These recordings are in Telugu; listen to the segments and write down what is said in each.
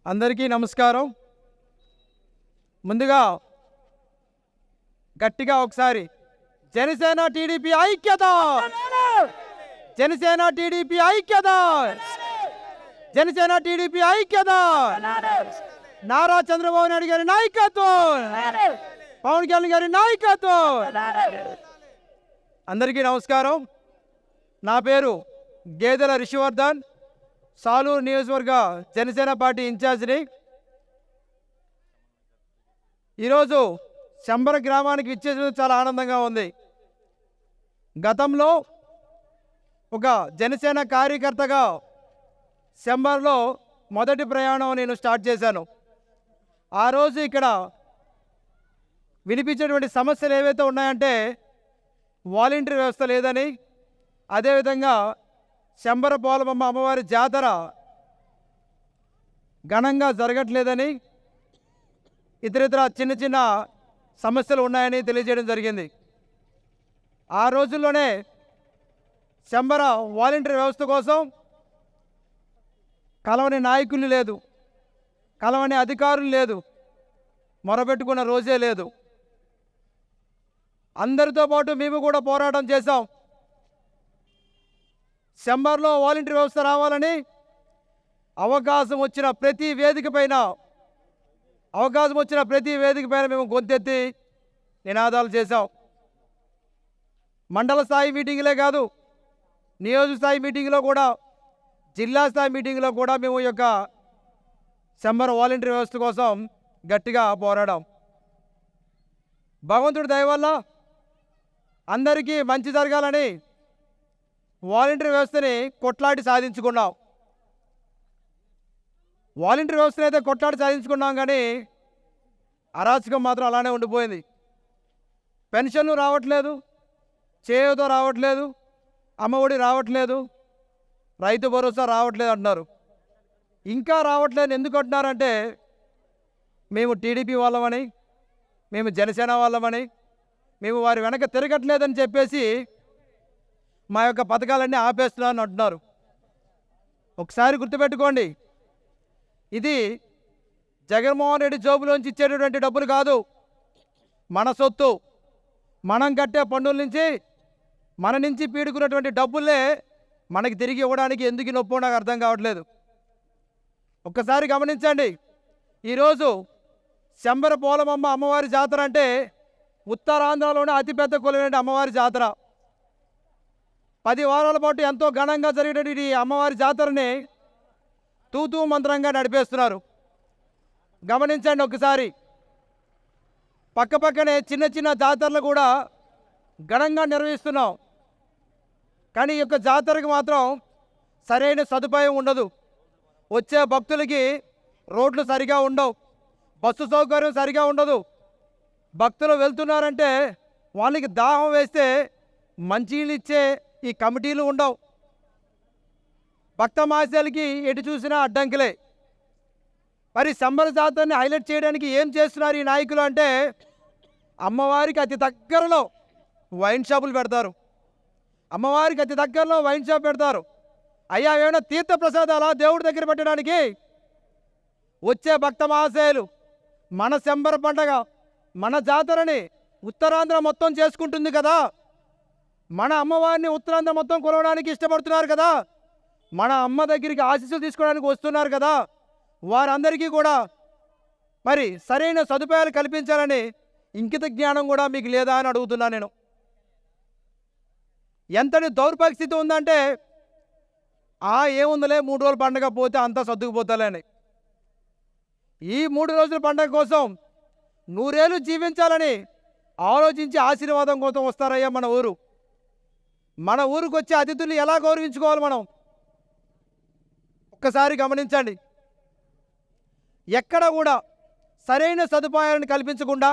అందరికీ నమస్కారం. ముందుగా గట్టిగా ఒకసారి జనసేన టీడీపీ ఐక్యత, జనసేన టీడీపీ ఐక్యత, జనసేన టీడీపీ ఐక్యత, నారా చంద్రబాబు నాయుడు గారి నాయకత్వం, పవన్ కళ్యాణ్ గారి నాయకత్వం. అందరికీ నమస్కారం. నా పేరు గేదెల రిషివర్ధన్, సాలూరు నియోజకవర్గ జనసేన పార్టీ ఇన్ఛార్జిని. ఈరోజు శంబర గ్రామానికి విచ్చేసిన చాలా ఆనందంగా ఉంది. గతంలో ఒక జనసేన కార్యకర్తగా శంబర్లో మొదటి ప్రయాణం నేను స్టార్ట్ చేశాను. ఆ రోజు ఇక్కడ వినిపించేటువంటి సమస్యలు ఏవైతే ఉన్నాయంటే వాలంటీర్ వ్యవస్థ లేదని, అదేవిధంగా శంబర పోలమ్మ అమ్మవారి జాతర ఘనంగా జరగట్లేదని, ఇతరితర చిన్న చిన్న సమస్యలు ఉన్నాయని తెలియజేయడం జరిగింది. ఆ రోజుల్లోనే శంబర వాలంటీర్ వ్యవస్థ కోసం కలవని నాయకులు లేదు, కలవని అధికారులు లేదు, మొరబెట్టుకున్న రోజే లేదు. అందరితో పాటు మేము కూడా పోరాటం చేశాం. శంబర్లో వాలంటీర్ వ్యవస్థ రావాలని అవకాశం వచ్చిన ప్రతి వేదిక పైన మేము గొంతెత్తి నినాదాలు చేశాం. మండల స్థాయి మీటింగ్లే కాదు, నియోజక స్థాయి మీటింగ్లో కూడా, జిల్లా స్థాయి మీటింగ్లో కూడా మేము ఈ యొక్క శంబర వాలంటీర్ వ్యవస్థ కోసం గట్టిగా పోరాడాం. భగవంతుడి దయ వల్ల అందరికీ మంచి జరగాలని వాలంటీర్ వ్యవస్థని కొట్లాడి సాధించుకున్నాం. వాలంటీర్ వ్యవస్థను అయితే కొట్లాడి సాధించుకున్నాం, కానీ అరాచకం మాత్రం అలానే ఉండిపోయింది. పెన్షన్లు రావట్లేదు, చేయూత రావట్లేదు, అమ్మఒడి రావట్లేదు, రైతు భరోసా రావట్లేదు అంటున్నారు. ఇంకా రావట్లేదు ఎందుకు అంటున్నారంటే మేము టీడీపీ వాళ్ళమని, మేము జనసేన వాళ్ళమని, మేము వారి వెనక తిరగట్లేదని చెప్పేసి మా యొక్క పథకాలన్నీ ఆపేస్తున్నారని అంటున్నారు. ఒకసారి గుర్తుపెట్టుకోండి, ఇది జగన్మోహన్ రెడ్డి జోబులోంచి ఇచ్చేటటువంటి డబ్బులు కాదు, మన సొత్తు. మనం కట్టే పన్నుల నుంచి, మన నుంచి పీడుకున్నటువంటి డబ్బులే మనకి తిరిగి ఇవ్వడానికి ఎందుకు నొప్పో నాకు అర్థం కావట్లేదు. ఒక్కసారి గమనించండి, ఈరోజు శంబర పోలమ్మ అమ్మవారి జాతర అంటే ఉత్తరాంధ్రలోనే అతిపెద్ద కొలువైన అమ్మవారి జాతర. 10 వారాల పాటు ఎంతో ఘనంగా జరిగేటువంటి ఈ అమ్మవారి జాతరని తూతూ మంత్రంగా నడిపేస్తున్నారు. గమనించండి ఒకసారి, పక్కపక్కనే చిన్న చిన్న జాతరలు కూడా ఘనంగా నిర్వహిస్తున్నాం, కానీ ఈ యొక్క జాతరకు మాత్రం సరైన సదుపాయం ఉండదు. వచ్చే భక్తులకి రోడ్లు సరిగా ఉండవు, బస్సు సౌకర్యం సరిగా ఉండదు. భక్తులు వెళ్తున్నారంటే వాళ్ళకి దాహం వేస్తే మంచినీళ్ళు ఇచ్చే ఈ కమిటీలు ఉండవు. భక్త మహాశయులకి ఎటు చూసినా అడ్డంకులే. మరి శంబర జాతరని హైలైట్ చేయడానికి ఏం చేస్తున్నారు ఈ నాయకులు అంటే, అమ్మవారికి అతి దగ్గరలో వైన్ షాపులు పెడతారు, అమ్మవారికి అతి దగ్గరలో వైన్ షాప్ పెడతారు. అయ్యా ఏమైనా తీర్థ ప్రసాదాలా దేవుడి దగ్గర పెట్టడానికి? వచ్చే భక్త మహాశయులు మన శంబర పండగ, మన జాతరని ఉత్తరాంధ్ర మొత్తం చేసుకుంటుంది కదా, మన అమ్మవారిని ఉత్తరాంధ్ర మొత్తం కొలవడానికి ఇష్టపడుతున్నారు కదా, మన అమ్మ దగ్గరికి ఆశీస్సులు తీసుకోవడానికి వస్తున్నారు కదా, వారందరికీ కూడా మరి సరైన సదుపాయాలు కల్పించాలని ఇంకిత జ్ఞానం కూడా మీకు లేదా అని అడుగుతున్నా నేను. ఎంతటి దౌర్భాగ్య ఉందంటే, ఏముందలే 3 రోజుల పండగ పోతే అంతా సర్దుకుపోతాలని. ఈ 3 రోజుల పండగ కోసం 100 ఏళ్ళు జీవించాలని ఆలోచించి ఆశీర్వాదం కోసం వస్తారయ్యా మన ఊరు. మన ఊరికి వచ్చే అతిథుల్ని ఎలా గౌరవించుకోవాలి మనం ఒక్కసారి గమనించండి. ఎక్కడ కూడా సరైన సదుపాయాలను కల్పించకుండా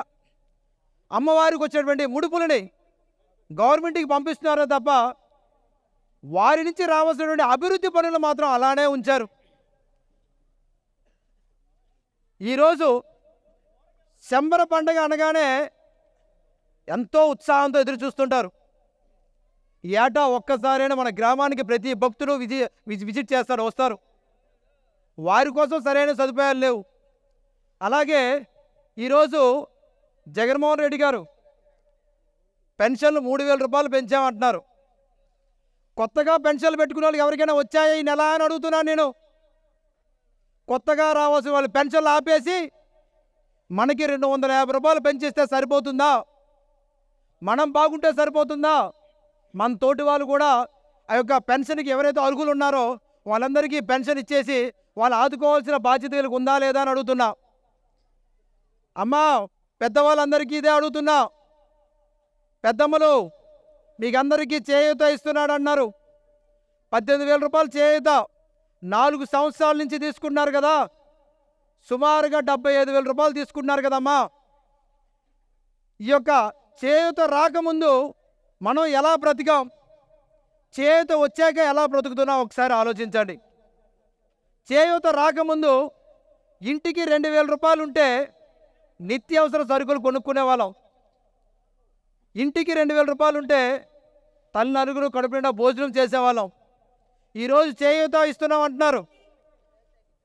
అమ్మవారికి వచ్చేటువంటి ముడుపులని గవర్నమెంట్కి పంపిస్తున్నారో తప్ప వారి నుంచి రావాల్సినటువంటి అభివృద్ధి పనులు మాత్రం అలానే ఉంచారు. ఈరోజు శంబర పండుగ అనగానే ఎంతో ఉత్సాహంతో ఎదురు చూస్తుంటారు. ఏటా ఒక్కసారైనా మన గ్రామానికి ప్రతి భక్తుడు విజిట్ చేస్తారు, వస్తారు. వారి కోసం సరైన సదుపాయాలు లేవు. అలాగే ఈరోజు జగన్మోహన్ రెడ్డి గారు పెన్షన్లు 3,000 రూపాయలు పెంచామంటున్నారు. కొత్తగా పెన్షన్లు పెట్టుకున్న వాళ్ళకి ఎవరికైనా వచ్చాయా ఈ నెల అని అడుగుతున్నాను నేను. కొత్తగా రావాల్సిన వాళ్ళు పెన్షన్లు ఆపేసి మనకి 250 రూపాయలు పెంచిస్తే సరిపోతుందా? మనం బాగుంటే సరిపోతుందా? మన తోటి వాళ్ళు కూడా ఆ యొక్క పెన్షన్కి ఎవరైతే అర్హులు ఉన్నారో వాళ్ళందరికీ పెన్షన్ ఇచ్చేసి వాళ్ళు ఆదుకోవాల్సిన బాధ్యత వీళ్ళకి ఉందా లేదా అని అడుగుతున్నా. అమ్మా, పెద్దవాళ్ళందరికీ ఇదే అడుగుతున్నా. పెద్దమ్మలు, మీకు అందరికీ చేయూత ఇస్తున్నాడు అన్నారు. 18,000 రూపాయలు చేయూత 4 సంవత్సరాల నుంచి తీసుకున్నారు కదా, సుమారుగా 75,000 రూపాయలు తీసుకున్నారు కదమ్మా. ఈ యొక్క చేయూత రాకముందు మనం ఎలా బ్రతికాం, చేయూత వచ్చాక ఎలా బ్రతుకుతున్నాం ఒకసారి ఆలోచించండి. చేయూత రాకముందు ఇంటికి 2,000 రూపాయలు ఉంటే నిత్యావసర సరుకులు కొనుక్కునే వాళ్ళం. ఇంటికి 2,000 రూపాయలు ఉంటే తల్లి నలుగురు కడుపు నిండా భోజనం చేసేవాళ్ళం. ఈరోజు చేయూత ఇస్తున్నాం అంటున్నారు.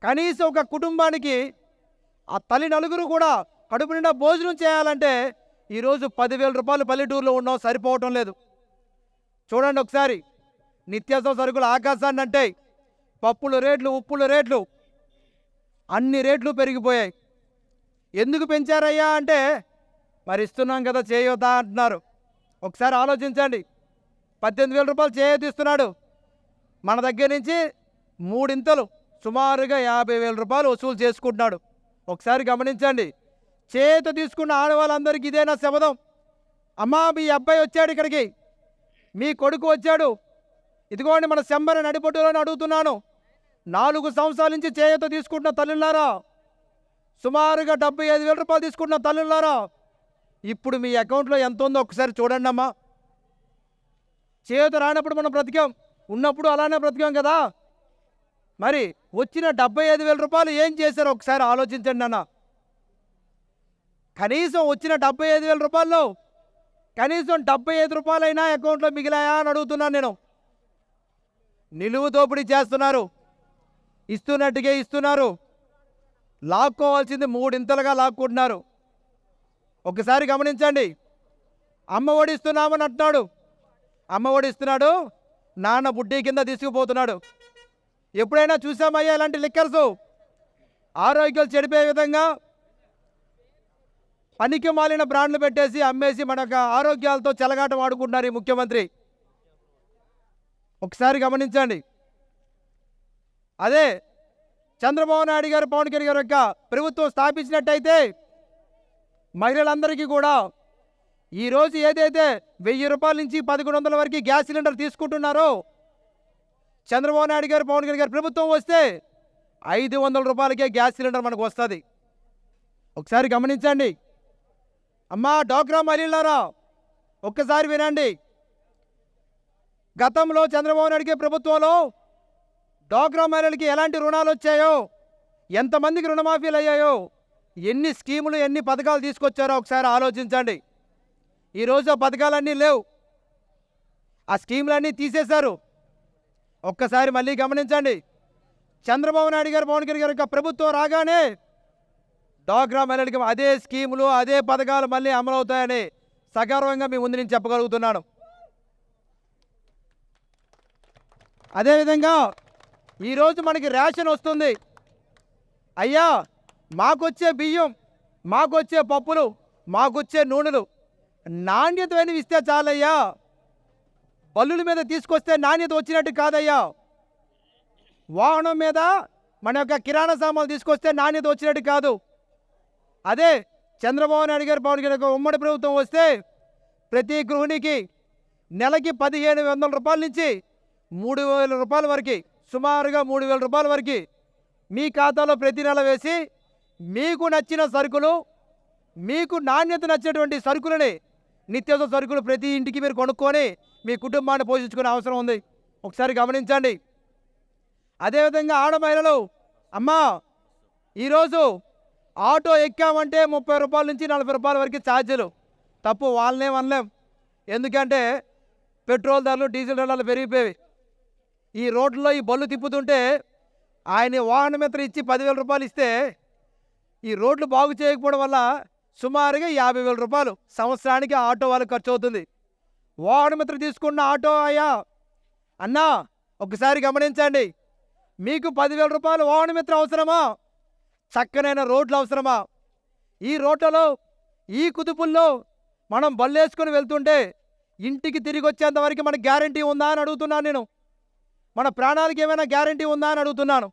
కనీసం ఒక కుటుంబానికి ఆ తల్లి నలుగురు కూడా కడుపు నిండా భోజనం చేయాలంటే ఈరోజు 10,000 రూపాయలు పల్లెటూరులో ఉన్నాం, సరిపోవటం లేదు. చూడండి ఒకసారి, నిత్యావసర సరుకులు ఆకాశాన్ని అంటే పప్పుల రేట్లు, ఉప్పుల రేట్లు, అన్ని రేట్లు పెరిగిపోయాయి. ఎందుకు పెంచారయ్యా అంటే మరి ఇస్తున్నాం కదా చేయూత అంటున్నారు. ఒకసారి ఆలోచించండి. 18,000 రూపాయలు చేయూత ఇస్తున్నాడు, మన దగ్గర నుంచి 3 ఇంతలు సుమారుగా 50,000 రూపాయలు వసూలు చేసుకుంటున్నాడు. ఒకసారి గమనించండి. చేయూత తీసుకున్న ఆడవాళ్ళందరికీ ఇదేనా శబదం? అమ్మా, మీ అబ్బాయి వచ్చాడు ఇక్కడికి, మీ కొడుకు వచ్చాడు, ఇదిగోండి మన శంబర నడిపట్టులోని అడుగుతున్నాను. 4 సంవత్సరాల నుంచి చేయూత తీసుకుంటున్న తల్లులారా, సుమారుగా 75,000 రూపాయలు తీసుకుంటున్న తల్లులారా, ఇప్పుడు మీ అకౌంట్లో ఎంత ఉందో ఒకసారి చూడండి అమ్మా. చేయూత రానప్పుడు మనం బ్రతికాం, ఉన్నప్పుడు అలానే బ్రతికాం కదా. మరి వచ్చిన 75,000 రూపాయలు ఏం చేశారో ఒకసారి ఆలోచించండి అన్న. కనీసం వచ్చిన 75,000 రూపాయల్లో కనీసం 75 రూపాయలైనా అకౌంట్లో మిగిలాయా అని అడుగుతున్నాను నేను. నిలువు దోపిడీ చేస్తున్నారు, ఇస్తున్నట్టుగా ఇస్తున్నారు, లాక్కోవాల్సింది 3 ఇంతలుగా లాక్కుంటున్నారు. ఒకసారి గమనించండి. అమ్మ ఒడి ఇస్తున్నామని అంటున్నాడు, అమ్మ ఒడి ఇస్తున్నాడు, నాన్న బుడ్డీ కింద తీసుకుపోతున్నాడు. ఎప్పుడైనా చూసామయ్యా ఇలాంటి లిక్కర్స్? ఆరోగ్యాలు చెడిపోయే విధంగా పనికి మాలిన బ్రాండ్లు పెట్టేసి అమ్మేసి మన ఆరోగ్యాలతో చెలగాటం ఆడుకుంటున్నారు ఈ ముఖ్యమంత్రి. ఒకసారి గమనించండి. అదే చంద్రబాబు నాయుడు గారు, పవన్ కళ్యాణ్ గారు యొక్క ప్రభుత్వం స్థాపించినట్టయితే మహిళలందరికీ కూడా ఈరోజు ఏదైతే 1,000 రూపాయల నుంచి 1,100 వరకు గ్యాస్ సిలిండర్ తీసుకుంటున్నారో, చంద్రబాబు నాయుడు గారు, పవన్ కళ్యాణ్ గారు ప్రభుత్వం వస్తే 500 రూపాయలకే గ్యాస్ సిలిండర్ మనకు వస్తుంది. ఒకసారి గమనించండి. అమ్మా, డ్వాక్రా మహిళలారా, ఒక్కసారి వినండి. గతంలో చంద్రబాబు నాయుడు గారి ప్రభుత్వంలో డ్వాక్రా మహిళలకి ఎలాంటి రుణాలు వచ్చాయో, ఎంతమందికి రుణమాఫీలు అయ్యాయో, ఎన్ని స్కీములు, ఎన్ని పథకాలు తీసుకొచ్చారో ఒకసారి ఆలోచించండి. ఈరోజు ఆ పథకాలన్నీ లేవు, ఆ స్కీములన్నీ తీసేశారు. ఒక్కసారి మళ్ళీ గమనించండి. చంద్రబాబు నాయుడు గారు, పవన్ కళ్యాణ్ గారి యొక్క ప్రభుత్వం రాగానే డ్వాక్రా మహిళలకి అదే స్కీములు, అదే పథకాలు మళ్ళీ అమలవుతాయని సగర్వంగా మీ ముందు నేను చెప్పగలుగుతున్నాను. అదేవిధంగా ఈరోజు మనకి రేషన్ వస్తుంది. అయ్యా, మాకొచ్చే బియ్యం, మాకొచ్చే పప్పులు, మాకొచ్చే నూనెలు నాణ్యతమైనవి ఇస్తే చాలయ్యా. బల్లుల మీద తీసుకొస్తే నాణ్యత వచ్చినట్టు కాదయ్యా. వాహనం మీద మన యొక్క కిరాణా సామాన్లు తీసుకొస్తే నాణ్యత వచ్చినట్టు కాదు. అదే చంద్రబాబు నాయుడు గారు, పవన్ కళ్యాణ్ గారు ఉమ్మడి ప్రభుత్వం వస్తే ప్రతి గృహిణికి నెలకి 1,500 రూపాయల నుంచి 3,000 రూపాయల వరకు, సుమారుగా 3,000 రూపాయల వరకు మీ ఖాతాలో ప్రతి నెల వేసి మీకు నచ్చిన సరుకులు, మీకు నాణ్యత నచ్చినటువంటి సరుకులని, నిత్యావసర సరుకులు ప్రతి ఇంటికి మీరు కొనుక్కొని మీ కుటుంబాన్ని పోషించుకునే అవసరం ఉంది. ఒకసారి గమనించండి. అదేవిధంగా ఆడ మహిళలు, అమ్మా, ఈరోజు ఆటో ఎక్కామంటే 30 రూపాయల నుంచి 40 రూపాయల వరకు ఛార్జీలు. తప్పు, వాళ్ళనే అనలేం. ఎందుకంటే పెట్రోల్ ధరలు, డీజిల్ ధరలు పెరిగిపోయి ఈ రోడ్లలో ఈ బళ్ళు తిప్పుతుంటే ఆయన వాహన మిత్ర ఇచ్చి 10,000 రూపాయలు ఇస్తే ఈ రోడ్లు బాగు చేయకపోవడం వల్ల సుమారుగా 50,000 రూపాయలు సంవత్సరానికి ఆటో వాళ్ళకి ఖర్చు అవుతుంది. వాహన మిత్ర తీసుకున్న ఆటో అయ్యా అన్నా ఒకసారి గమనించండి, మీకు 10,000 రూపాయలు వాహన మిత్ర అవసరమా? చక్కనైన రోడ్లు అవసరమా? ఈ రోడ్లలో ఈ కుదుపుల్లో మనం బళ్ళేసుకొని వెళ్తుంటే ఇంటికి తిరిగి వచ్చేంత వరకు మనకు గ్యారంటీ ఉందా అని అడుగుతున్నాను నేను. మన ప్రాణాలకు ఏమైనా గ్యారంటీ ఉందా అని అడుగుతున్నాను.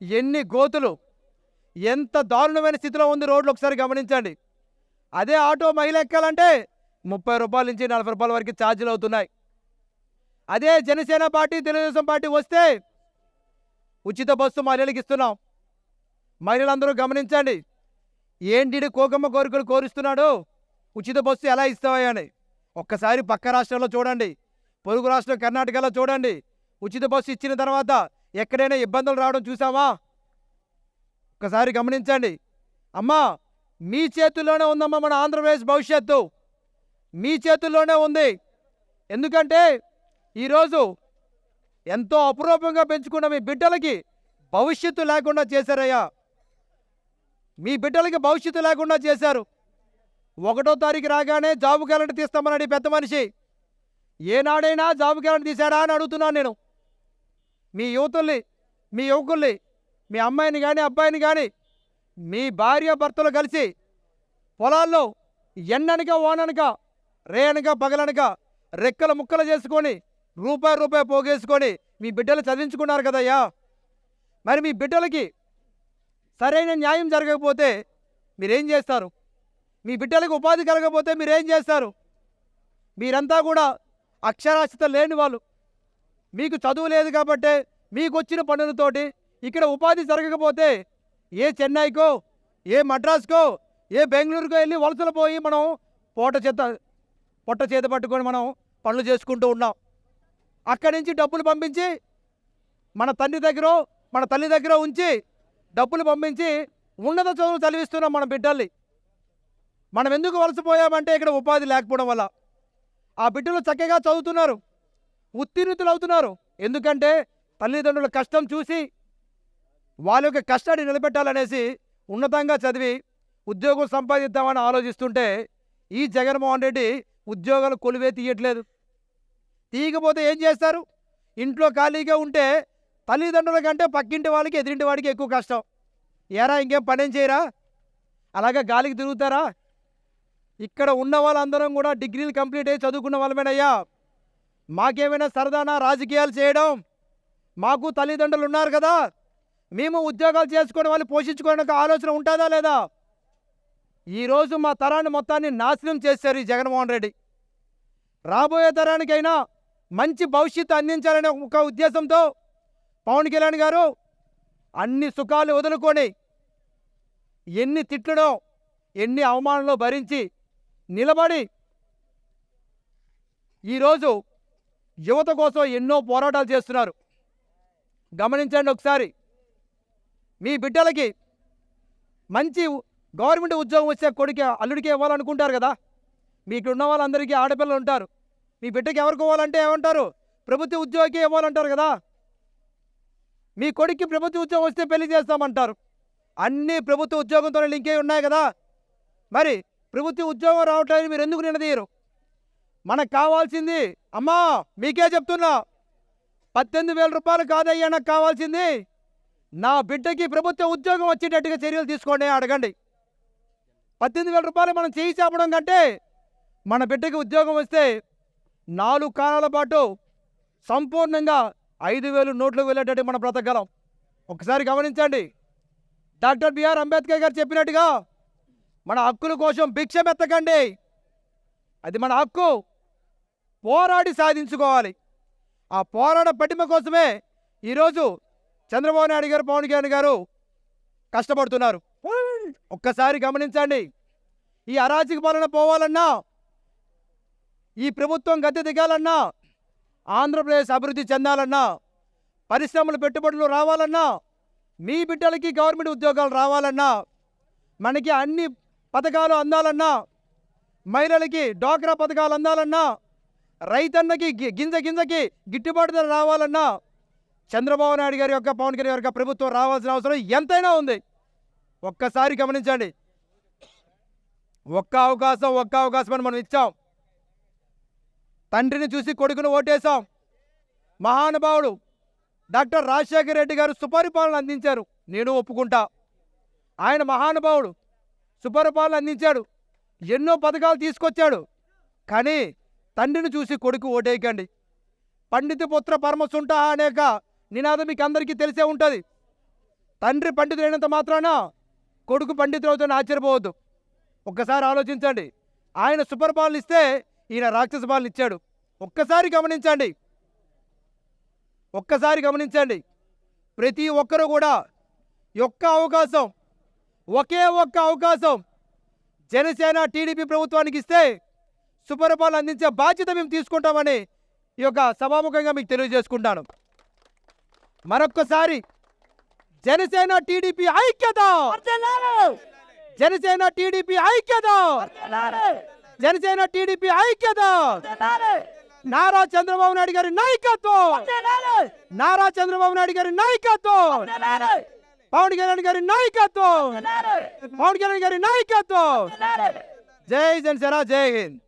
ఎన్ని గోతులు, ఎంత దారుణమైన స్థితిలో ఉంది రోడ్లు ఒకసారి గమనించండి. అదే ఆటో మహిళ ఎక్కాలంటే 30 రూపాయల నుంచి 40 రూపాయల వరకు ఛార్జీలు అవుతున్నాయి. అదే జనసేన పార్టీ తెలుగుదేశం పార్టీ వస్తే ఉచిత బస్సు మహిళలకు ఇస్తున్నాం. మహిళలందరూ గమనించండి, ఏంటి కోకమ్మ కోరికలు కోరుస్తున్నాడు, ఉచిత బస్సు ఎలా ఇస్తావా అని. ఒక్కసారి పక్క రాష్ట్రంలో చూడండి, పొరుగు రాష్ట్రం కర్ణాటకలో చూడండి, ఉచిత బస్సు ఇచ్చిన తర్వాత ఎక్కడైనా ఇబ్బందులు రావడం చూసావా? ఒక్కసారి గమనించండి. అమ్మా మీ చేతుల్లోనే ఉందమ్మా మన ఆంధ్రప్రదేశ్ భవిష్యత్తు, మీ చేతుల్లోనే ఉంది. ఎందుకంటే ఈరోజు ఎంతో అపురూపంగా పెంచుకున్న మీ బిడ్డలకి భవిష్యత్తు లేకుండా చేశారయ్యా. మీ బిడ్డలకి భవిష్యత్తు లేకుండా చేశారు. 1వ తారీఖు రాగానే జాబు క్యాలెండర్ తీస్తామన్నాడు పెద్ద మనిషి. ఏనాడైనా జాబు క్యాలెండర్ తీశాడా అని అడుగుతున్నాను నేను. మీ యువతుల్ని, మీ యువకుల్ని, మీ అమ్మాయిని కానీ అబ్బాయిని కానీ మీ భార్య భర్తలు కలిసి పొలాల్లో ఎండనక వాననక రేయనక పగలనక రెక్కల ముక్కలు చేసుకొని రూపాయి పోగేసుకొని మీ బిడ్డలు చదివించుకున్నారు కదయ్యా. మరి మీ బిడ్డలకి సరైన న్యాయం జరగకపోతే మీరేం చేస్తారు? మీ బిడ్డలకు ఉపాధి కలగకపోతే మీరేం చేస్తారు? మీరంతా కూడా అక్షరాస్యత లేని వాళ్ళు. మీకు చదువు లేదు కాబట్టే మీకు వచ్చిన పనులతోటి ఇక్కడ ఉపాధి జరగకపోతే ఏ చెన్నైకో, ఏ మద్రాసుకో, ఏ బెంగళూరుకో వెళ్ళి వలసలు పోయి మనం పొట్ట చేత పట్టుకొని మనం పనులు చేసుకుంటూ ఉన్నాం. అక్కడి నుంచి డబ్బులు పంపించి మన తండ్రి దగ్గర, మన తల్లి దగ్గర ఉంచి డబ్బులు పంపించి ఉన్నత చదువులు చదివిస్తున్నాం మన బిడ్డల్ని. మనం ఎందుకు వలసపోయామంటే ఇక్కడ ఉపాధి లేకపోవడం వల్ల. ఆ బిడ్డలు చక్కగా చదువుతున్నారు, ఉత్తీర్ణులు అవుతున్నారు. ఎందుకంటే తల్లిదండ్రుల కష్టం చూసి వాళ్ళ యొక్క కష్టాన్ని నిలబెట్టాలనేసి ఉన్నతంగా చదివి ఉద్యోగం సంపాదిద్దామని ఆలోచిస్తుంటే ఈ జగన్మోహన్ రెడ్డి ఉద్యోగాలు కొలువే తీయట్లేదు. తీయకపోతే ఏం చేస్తారు? ఇంట్లో ఖాళీగా ఉంటే తల్లిదండ్రుల కంటే పక్కింటి వాళ్ళకి ఎదురింటి వాడికి ఎక్కువ కష్టం. ఏరా ఇంకేం పనేం చేయరా? అలాగే గాలికి తిరుగుతారా? ఇక్కడ ఉన్న వాళ్ళందరం కూడా డిగ్రీలు కంప్లీట్ అయ్యి చదువుకున్న వాళ్ళమేనయ్యా. మాకేమైనా సరదానా రాజకీయాలు చేయడం? మాకు తల్లిదండ్రులు ఉన్నారు కదా, మేము ఉద్యోగాలు చేసుకునే వాళ్ళు పోషించుకోవడానికి ఆలోచన ఉంటుందా లేదా? ఈరోజు మా తరాన్ని మొత్తాన్ని నాశనం చేశారు ఈ జగన్మోహన్ రెడ్డి. రాబోయే తరానికైనా మంచి భవిష్యత్తు అందించాలనే ఒక ఉద్దేశంతో పవన్ కళ్యాణ్ గారు అన్ని సుఖాలు వదులుకొని ఎన్ని తిట్లనో ఎన్ని అవమానాలు భరించి నిలబడి ఈరోజు యువత కోసం ఎన్నో పోరాటాలు చేస్తున్నారు. గమనించండి ఒకసారి. మీ బిడ్డలకి మంచి గవర్నమెంట్ ఉద్యోగం వచ్చే కొడుకు అల్లుడికి ఇవ్వాలనుకుంటారు కదా. మీకు ఉన్న వాళ్ళందరికీ ఆడపిల్లలు ఉంటారు. మీ బిడ్డకి ఎవరికి ఇవ్వాలంటే ఏమంటారు? ప్రభుత్వ ఉద్యోగికి ఇవ్వాలంటారు కదా. మీ కొడుక్కి ప్రభుత్వ ఉద్యోగం వస్తే పెళ్లి చేస్తామంటారు. అన్నీ ప్రభుత్వ ఉద్యోగంతోనే లింక్ అయి ఉన్నాయి కదా. మరి ప్రభుత్వ ఉద్యోగం రావట్లేదు మీరు ఎందుకు నిలదీయరు? మనకు కావాల్సింది, అమ్మా మీకే చెప్తున్నా, 18,000 రూపాయలు కాదయ్యా నాకు కావాల్సింది, నా బిడ్డకి ప్రభుత్వ ఉద్యోగం వచ్చేటట్టుగా చర్యలు తీసుకోండి అడగండి. 18,000 రూపాయలు మనం చేయి చాపడం కంటే మన బిడ్డకి ఉద్యోగం వస్తే 4 కాలాల పాటు సంపూర్ణంగా 5,000 నోట్లకు వెళ్ళేటట్టు మనం బ్రతకగలం. ఒకసారి గమనించండి. డాక్టర్ బిఆర్ అంబేద్కర్ గారు చెప్పినట్టుగా మన హక్కుల కోసం భిక్షమెత్తకండి. అది మన హక్కు, పోరాడి సాధించుకోవాలి. ఆ పోరాట పటిమ కోసమే ఈరోజు చంద్రబాబు నాయుడు గారు, పవన్ కళ్యాణ్ గారు కష్టపడుతున్నారు. ఒక్కసారి గమనించండి. ఈ అరాచక పాలన పోవాలన్నా, ఈ ప్రభుత్వం గద్దె దిగాలన్నా, ఆంధ్రప్రదేశ్ అభివృద్ధి చెందాలన్నా, పరిశ్రమలు పెట్టుబడులు రావాలన్నా, మీ బిడ్డలకి గవర్నమెంట్ ఉద్యోగాలు రావాలన్నా, మనకి అన్ని పథకాలు అందాలన్నా, మహిళలకి డ్వాక్రా పథకాలు అందాలన్నా, రైతన్నకి గింజకి గిట్టుబాటు ధర రావాలన్నా, చంద్రబాబు నాయుడు గారి యొక్క పవన్ కళ్యాణ్ గారి యొక్క ప్రభుత్వం రావాల్సిన అవసరం ఎంతైనా ఉంది. ఒక్కసారి గమనించండి. ఒక్క అవకాశం అని మనం ఇచ్చాం. తండ్రిని చూసి కొడుకును ఓటేశాం. మహానుభావుడు డాక్టర్ రాజశేఖర రెడ్డి గారు సుపరిపాలన అందించారు, నేను ఒప్పుకుంటా. ఆయన మహానుభావుడు సుపరిపాలన అందించాడు, ఎన్నో పథకాలు తీసుకొచ్చాడు. కానీ తండ్రిని చూసి కొడుకు ఓటేయకండి. పండిత పుత్ర పరమసుంట అనేక నినాదం మీకు అందరికీ తెలిసే ఉంటుంది. తండ్రి పండితుడైనంత మాత్రాన కొడుకు పండితులవుతాడని ఆశ్చర్యపోవద్దు. ఒక్కసారి ఆలోచించండి. ఆయన సుపరిపాలన ఇస్తే ఈయన రాక్షస పాలన ఇచ్చాడు. ఒక్కసారి గమనించండి. ప్రతి ఒక్కరూ కూడా ఒకే ఒక్క అవకాశం జనసేన టీడీపీ ప్రభుత్వానికి ఇస్తే సుపరిపాలన అందించే బాధ్యత మేము తీసుకుంటామని ఈ యొక్క సభాముఖంగా మీకు తెలియజేసుకుంటాను. మరొక్కసారి జనసేన టీడీపీ ఐక్యత, జనసేన టీడీపీ ఐక్యత, జనసేన టీడీపీ ఐక్యత. నారా చంద్రబాబు నాయుడు గారి నాయకత్వం, నారా చంద్రబాబు నాయుడు గారి నాయకత్వం, పవన్ కళ్యాణ్ గారి నాయకత్వం, పవన్ కళ్యాణ్ గారి నాయకత్వం. జై జనసేన, జై హింద్.